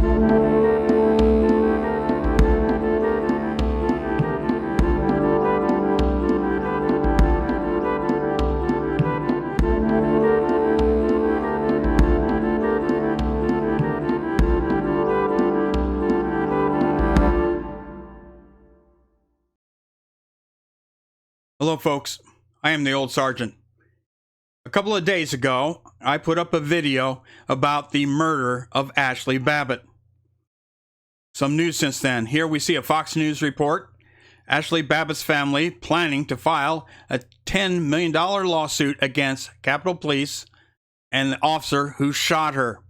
Hello, folks. I am the old sergeant. A couple of days ago, I put up a video about the murder of Ashli Babbitt. Some news since then. Here we see a Fox News report. Ashli Babbitt's family planning to file a $10 million lawsuit against Capitol Police and the officer who shot her.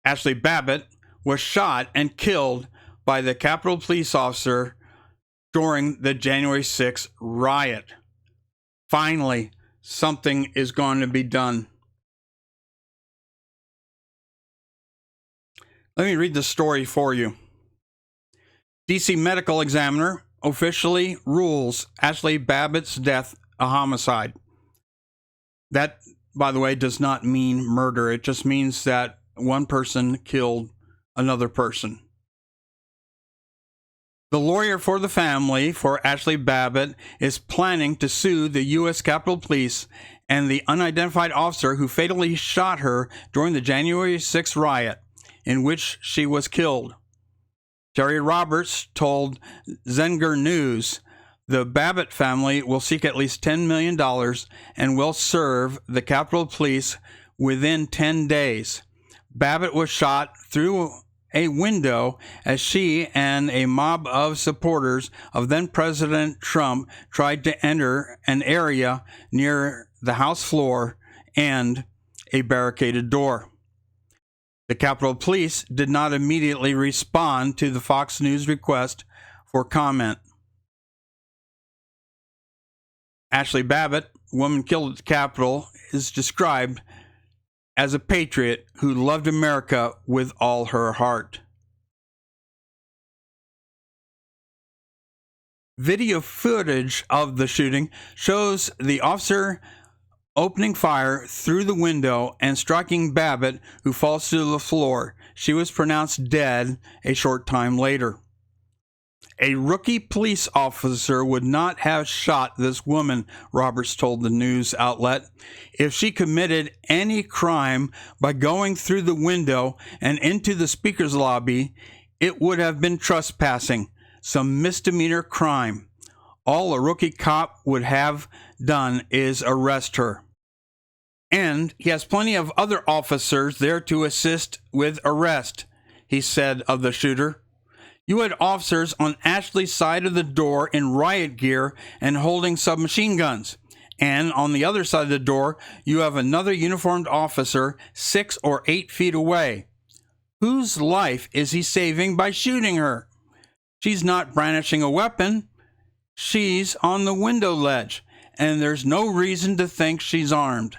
Ashli Babbitt was shot and killed by the Capitol Police officer during the January 6th riot. Finally, something is going to be done. Let me read the story for you. DC medical examiner officially rules Ashli Babbitt's death a homicide. That, by the way, does not mean murder. It just means that one person killed another person. The lawyer for the family for Ashli Babbitt is planning to sue the U.S. Capitol Police and the unidentified officer who fatally shot her during the January 6th riot, in which she was killed. Terry Roberts told Zenger News the Babbitt family will seek at least $10 million and will serve the Capitol Police within 10 days. Babbitt was shot through a window as she and a mob of supporters of then-President Trump tried to enter an area near the House floor and a barricaded door. The Capitol Police did not immediately respond to the Fox News request for comment. Ashli Babbitt, woman killed at the Capitol, is described as a patriot who loved America with all her heart. Video footage of the shooting shows the officer opening fire through the window and striking Babbitt, who falls to the floor. She was pronounced dead a short time later. A rookie police officer would not have shot this woman, Roberts told the news outlet. If she committed any crime by going through the window and into the speaker's lobby, it would have been trespassing, some misdemeanor crime. All a rookie cop would have done is arrest her. And he has plenty of other officers there to assist with arrest, he said of the shooter. You had officers on Ashli's side of the door in riot gear and holding submachine guns. And on the other side of the door, you have another uniformed officer 6 or 8 feet away. Whose life is he saving by shooting her? She's not brandishing a weapon. She's on the window ledge, and there's no reason to think she's armed.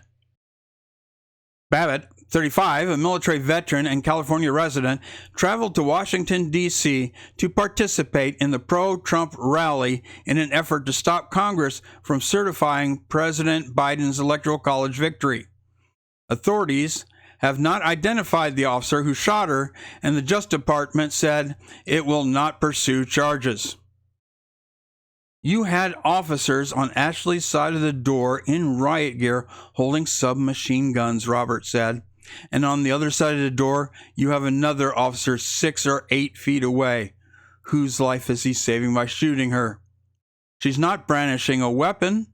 Babbitt, 35, a military veteran and California resident, traveled to Washington, D.C. to participate in the pro-Trump rally in an effort to stop Congress from certifying President Biden's Electoral College victory. Authorities have not identified the officer who shot her, and the Justice Department said it will not pursue charges. You had officers on Ashli's side of the door in riot gear holding submachine guns, Roberts said. And on the other side of the door, you have another officer 6 or 8 feet away. Whose life is he saving by shooting her? She's not brandishing a weapon.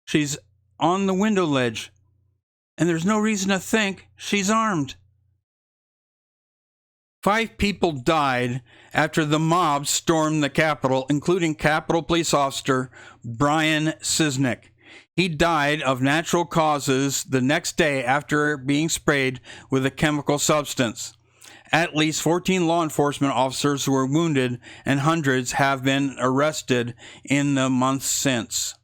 She's on the window ledge. And there's no reason to think she's armed. 5 people died after the mob stormed the Capitol, including Capitol Police Officer Brian Cisnick. He died of natural causes the next day after being sprayed with a chemical substance. At least 14 law enforcement officers were wounded, and hundreds have been arrested in the months since.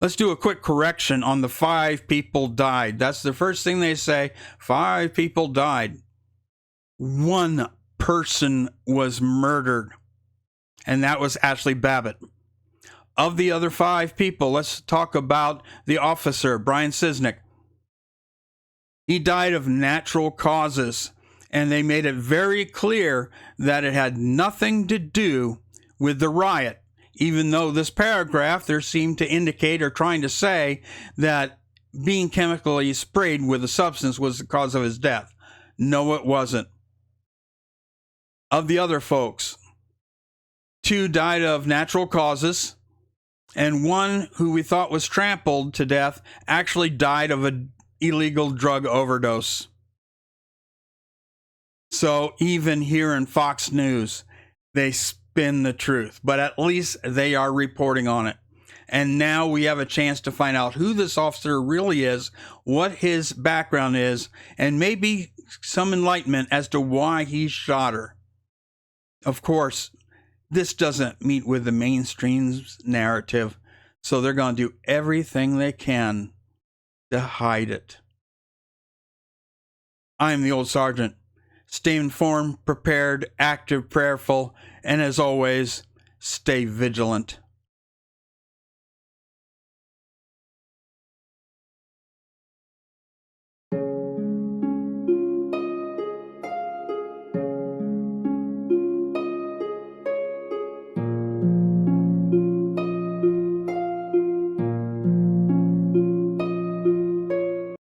Let's do a quick correction on the 5 people died. That's the first thing they say. 5 people died. 1 person was murdered, and that was Ashli Babbitt. Of the other 5 people, let's talk about the officer, Brian Cisnick. He died of natural causes, and they made it very clear that it had nothing to do with the riot, even though this paragraph there seemed to indicate or trying to say that being chemically sprayed with a substance was the cause of his death. No, it wasn't. Of the other folks, 2 died of natural causes, and 1 who we thought was trampled to death actually died of an illegal drug overdose. So even here in Fox News, they spin the truth, but at least they are reporting on it. And now we have a chance to find out who this officer really is, what his background is, and maybe some enlightenment as to why he shot her. Of course, this doesn't meet with the mainstream's narrative, so they're going to do everything they can to hide it. I'm the old sergeant. Stay informed, prepared, active, prayerful, and as always, stay vigilant.